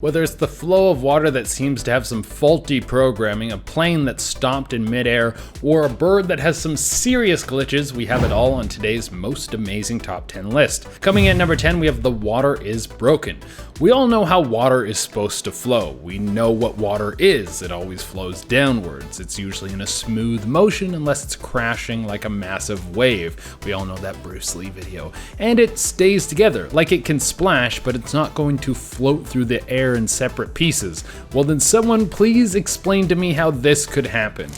Whether it's the flow of water that seems to have some faulty programming, a plane that's stopped in midair, or a bird that has some serious glitches, we have it all on today's most amazing top 10 list. Coming in at number 10, we have the water is broken. We all know how water is supposed to flow. We know what water is. It always flows downwards. It's usually in a smooth motion unless it's crashing like a massive wave. We all know that Bruce Lee video. And it stays together, like it can splash, but it's not going to float through the air in separate pieces. Well, then someone please explain to me how this could happen.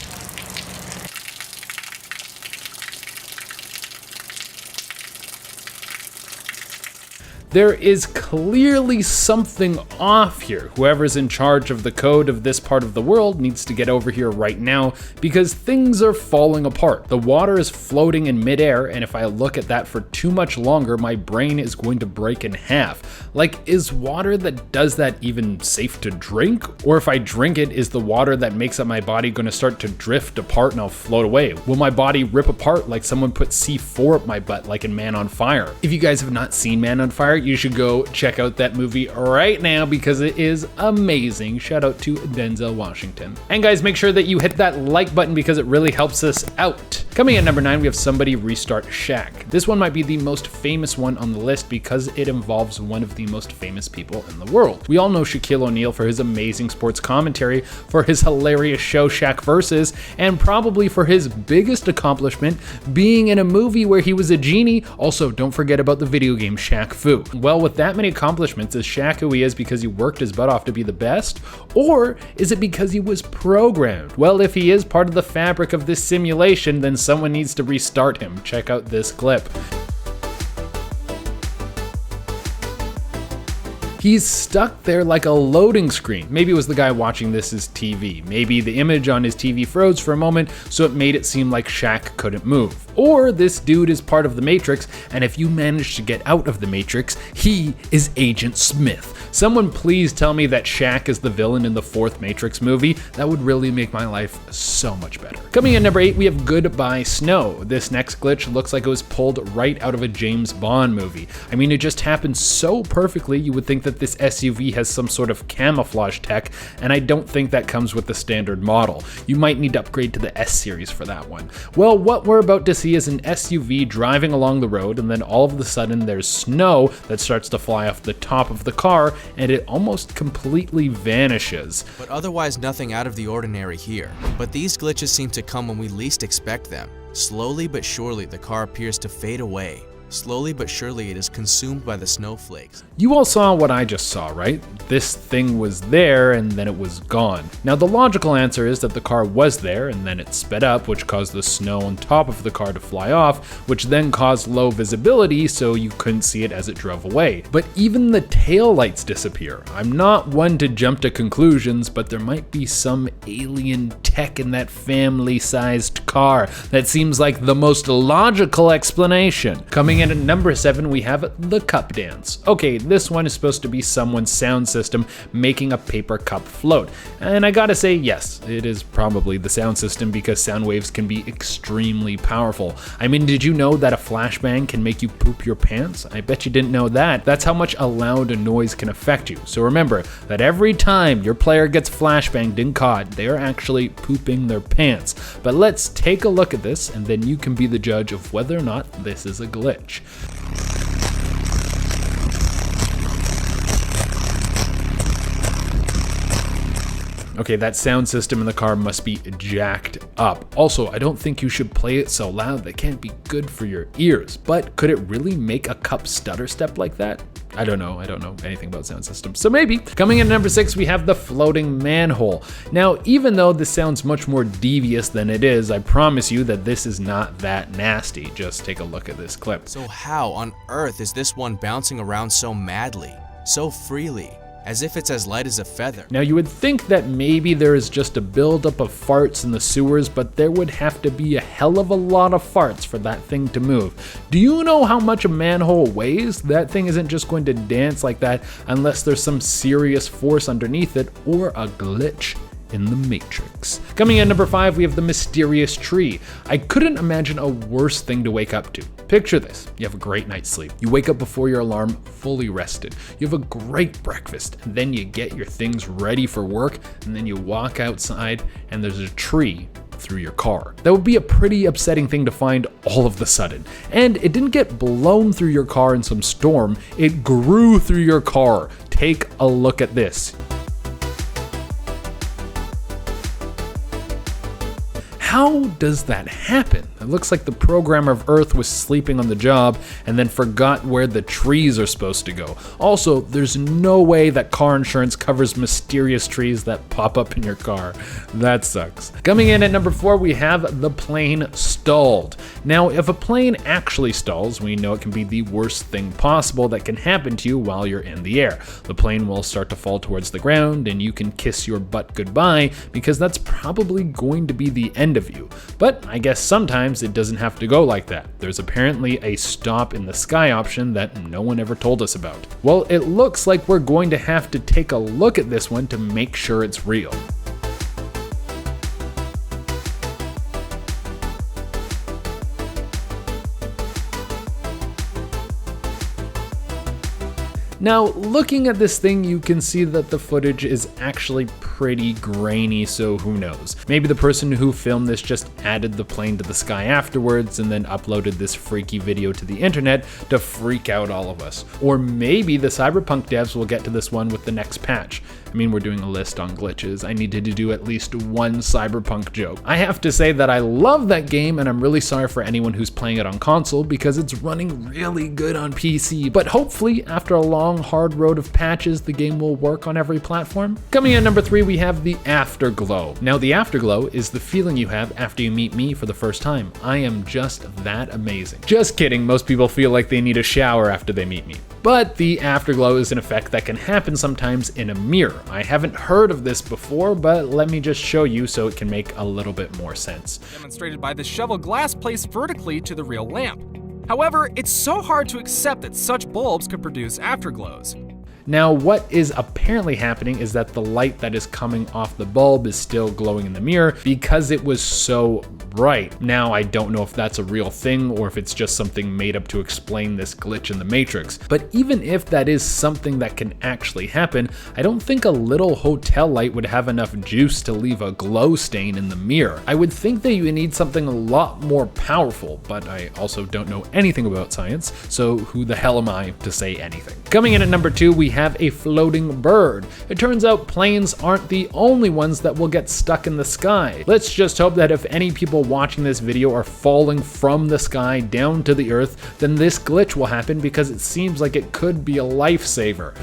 There is clearly something off here. Whoever's in charge of the code of this part of the world needs to get over here right now because things are falling apart. The water is floating in midair, and if I look at that for too much longer, my brain is going to break in half. Like, is water that does that even safe to drink? Or if I drink it, is the water that makes up my body going to start to drift apart and I'll float away? Will my body rip apart like someone put C4 up my butt like in Man on Fire? If you guys have not seen Man on Fire, you should go check out that movie right now because it is amazing. Shout out to Denzel Washington. And guys, make sure that you hit that like button because it really helps us out. Coming at number 9, we have Somebody Restart SHAQ. This one might be the most famous one on the list because it involves one of the most famous people in the world. We all know Shaquille O'Neal for his amazing sports commentary, for his hilarious show SHAQ Versus, and probably for his biggest accomplishment being in a movie where he was a genie. Also, don't forget about the video game Shaq Fu. Well, with that many accomplishments, is Shaq who he is because he worked his butt off to be the best? Or is it because he was programmed? Well, if he is part of the fabric of this simulation, then someone needs to restart him. Check out this clip. He's stuck there like a loading screen. Maybe it was the guy watching this as TV. Maybe the image on his TV froze for a moment, so it made it seem like Shaq couldn't move. Or this dude is part of the Matrix, and if you manage to get out of the Matrix, he is Agent Smith. Someone please tell me that Shaq is the villain in the 4th Matrix movie. That would really make my life so much better. Coming in number 8, we have Goodbye Snow. This next glitch looks like it was pulled right out of a James Bond movie. I mean, it just happened so perfectly, you would think that this SUV has some sort of camouflage tech, and I don't think that comes with the standard model. You might need to upgrade to the S series for that one. Well, what we're about to see is an SUV driving along the road, and then all of a sudden there's snow that starts to fly off the top of the car, and it almost completely vanishes. But otherwise nothing out of the ordinary here. But these glitches seem to come when we least expect them. Slowly but surely the car appears to fade away. Slowly but surely it is consumed by the snowflakes. You all saw what I just saw, right? This thing was there and then it was gone. Now the logical answer is that the car was there and then it sped up, which caused the snow on top of the car to fly off, which then caused low visibility so you couldn't see it as it drove away. But even the taillights disappear. I'm not one to jump to conclusions, but there might be some alien tech in that family-sized car that seems like the most logical explanation. Coming in at number 7, we have the cup dance. Okay, this one is supposed to be someone's sound system making a paper cup float. And I gotta say, yes, it is probably the sound system because sound waves can be extremely powerful. I mean, did you know that a flashbang can make you poop your pants? I bet you didn't know that. That's how much a loud noise can affect you. So remember that every time your player gets flashbanged in COD, they are actually pooping their pants. But let's take a look at this and then you can be the judge of whether or not this is a glitch. Okay, that sound system in the car must be jacked up. Also, I don't think you should play it so loud. That can't be good for your ears. But could it really make a cup stutter step like that? I don't know anything about sound systems, so maybe. Coming in at number 6, we have the floating manhole. Now, even though this sounds much more devious than it is, I promise you that this is not that nasty. Just take a look at this clip. So how on earth is this one bouncing around so madly, so freely? As if it's as light as a feather. Now you would think that maybe there is just a buildup of farts in the sewers, but there would have to be a hell of a lot of farts for that thing to move. Do you know how much a manhole weighs? That thing isn't just going to dance like that unless there's some serious force underneath it or a glitch in the Matrix. Coming in number 5, we have the mysterious tree. I couldn't imagine a worse thing to wake up to. Picture this. You have a great night's sleep. You wake up before your alarm, fully rested. You have a great breakfast, and then you get your things ready for work, and then you walk outside and there's a tree through your car. That would be a pretty upsetting thing to find all of the sudden. And it didn't get blown through your car in some storm, it grew through your car. Take a look at this. How does that happen? It looks like the programmer of Earth was sleeping on the job and then forgot where the trees are supposed to go. Also, there's no way that car insurance covers mysterious trees that pop up in your car. That sucks. Coming in at number 4, we have the plane stalled. Now, if a plane actually stalls, we know it can be the worst thing possible that can happen to you while you're in the air. The plane will start to fall towards the ground and you can kiss your butt goodbye because that's probably going to be the end of you. But I guess sometimes it doesn't have to go like that. There's apparently a stop in the sky option that no one ever told us about. Well, it looks like we're going to have to take a look at this one to make sure it's real. Now, looking at this thing, you can see that the footage is actually pretty grainy, so who knows? Maybe the person who filmed this just added the plane to the sky afterwards and then uploaded this freaky video to the internet to freak out all of us. Or maybe the Cyberpunk devs will get to this one with the next patch. I mean, we're doing a list on glitches. I needed to do at least one Cyberpunk joke. I have to say that I love that game, and I'm really sorry for anyone who's playing it on console because it's running really good on PC. But hopefully, after a long, hard road of patches, the game will work on every platform. Coming in at number 3, we have the Afterglow. Now, the Afterglow is the feeling you have after you meet me for the first time. I am just that amazing. Just kidding, most people feel like they need a shower after they meet me. But the Afterglow is an effect that can happen sometimes in a mirror. I haven't heard of this before, but let me just show you so it can make a little bit more sense. Demonstrated by the shovel glass placed vertically to the real lamp. However, it's so hard to accept that such bulbs could produce afterglows. Now, what is apparently happening is that the light that is coming off the bulb is still glowing in the mirror because it was so bright. Now, I don't know if that's a real thing or if it's just something made up to explain this glitch in the Matrix. But even if that is something that can actually happen, I don't think a little hotel light would have enough juice to leave a glow stain in the mirror. I would think that you need something a lot more powerful, but I also don't know anything about science, so who the hell am I to say anything? Coming in at number 2, we have a floating bird. It turns out planes aren't the only ones that will get stuck in the sky. Let's just hope that if any people watching this video are falling from the sky down to the earth, then this glitch will happen because it seems like it could be a lifesaver.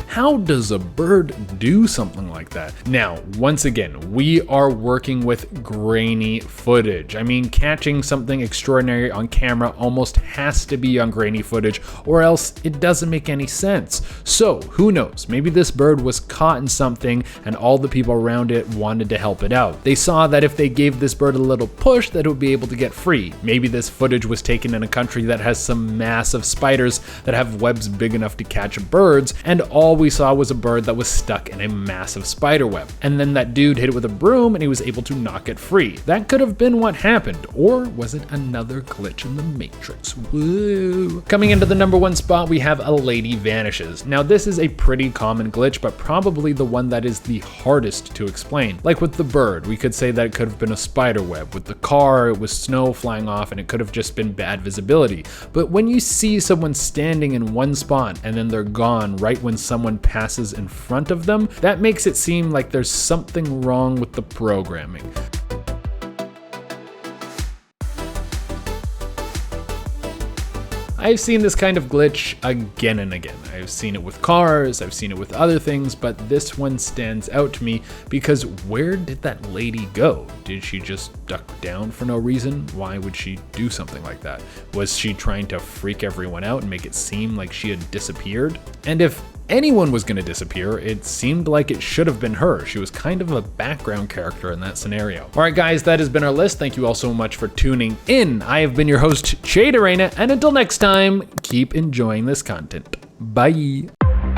How does a bird do something like that? Now, once again, we are working with grainy footage. I mean, catching something extraordinary on camera almost has to be on grainy footage, or else it doesn't make any sense. So, who knows? Maybe this bird was caught in something and all the people around it wanted to help it out. They saw that if they gave this bird a little push, that it would be able to get free. Maybe this footage was taken in a country that has some massive spiders that have webs big enough to catch birds, and all we saw was a bird that was stuck in a massive spider web. And then that dude hit it with a broom and he was able to knock it free. That could have been what happened, or was it another glitch in the Matrix? Woo! Coming into the number 1 spot, we have a lady vanishes. Now this is a pretty common glitch, but probably the one that is the hardest to explain. Like with the bird, we could say that it could have been a spider web. With the car, it was snow flying off and it could have just been bad visibility. But when you see someone standing in one spot and then they're gone right when someone passes in front of them, that makes it seem like there's something wrong with the programming. I've seen this kind of glitch again and again. I've seen it with cars, I've seen it with other things, but this one stands out to me because where did that lady go? Did she just duck down for no reason? Why would she do something like that? Was she trying to freak everyone out and make it seem like she had disappeared? And if anyone was going to disappear, it seemed like it should have been her. She was kind of a background character in that scenario. Alright guys, that has been our list. Thank you all so much for tuning in. I have been your host, Che Arena, and until next time, keep enjoying this content. Bye.